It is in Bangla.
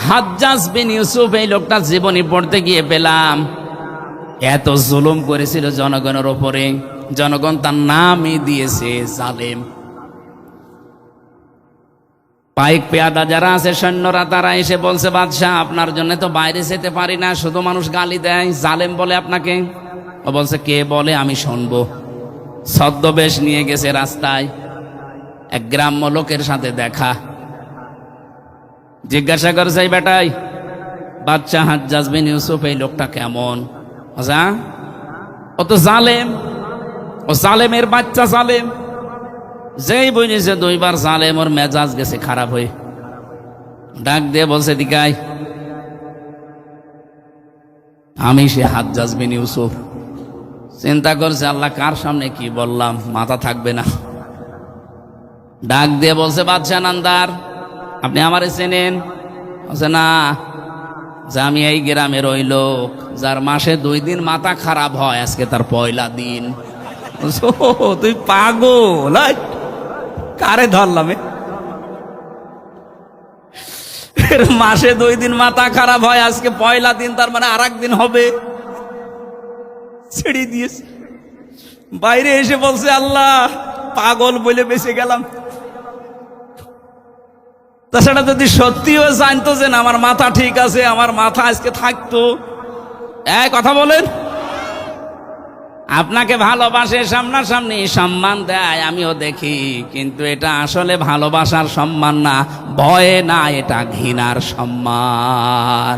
হাজ্জাজ বিন ইউসুফ এই লোকটা জীবনী পড়তে গিয়ে পেলাম এত জুলুম করেছিল জনগণের ওপরে, জনগণ তার নামই দিয়েছে জালেম। পাইক পেয়াদা যারা আছে সৈন্যরা, তারা এসে বলছে, বাদশাহ আপনার জন্য তো বাইরে যেতে পারি না, শুধু মানুষ গালি দেয়, জালেম বলে আপনাকে। ও বলছে, কে বলে আমি শুনবো। ছদ্মবেশ নিয়ে গেছে রাস্তায়, এক গ্রাম্য লোকের সাথে দেখা। জিজ্ঞাসা করছে, এই বেটাই বাদশাহ হাজ্জাজ বিন ইউসুফ এই লোকটা কেমন? আচ্ছা, ও তো জালেম, ও জালেমের বাচ্চা জালেম। যেই বুঝেছে দুইবার জালেম, ওর মেজাজ গেছে খারাপ হয়ে। ডাক দিয়ে বলছে, দিকাই আমি সে হাজ্জাজ বিন ইউসুফ। চিন্তা করছে, আল্লাহ কার সামনে কি বললাম, মাথা থাকবে না। ডাক দিয়ে বলছে, বাদশাহ নান্দার আপনি আমারে চেনেন? বলছে, না। যে আমি এই গ্রামের ওই লোক যার মাসে 2 দিন মাথা খারাপ হয়, আজকে তার পয়লা দিন। তুই পাগল, কারে ধরলাম? মাসে 2 দিন মাথা খারাপ হয়, আজকে পয়লা দিন, তার মানে আর একদিন হবে। ছেড়ে দিয়েছে। বাইরে এসে বলছে, আল্লাহ পাগল বলে বেঁচে গেলাম। তাছাড়া যদি সত্যিও জানতো যে না আমার মাথা ঠিক আছে, আমার মাথা আজকে থাকতো। কথা বলেন, আপনাকে ভালোবাসে, সামনাসামনি সম্মান দেয়, আমিও দেখি, কিন্তু এটা আসলে ভালোবাসার সম্মান না, ভয়ে না, এটা ঘৃণার সম্মান।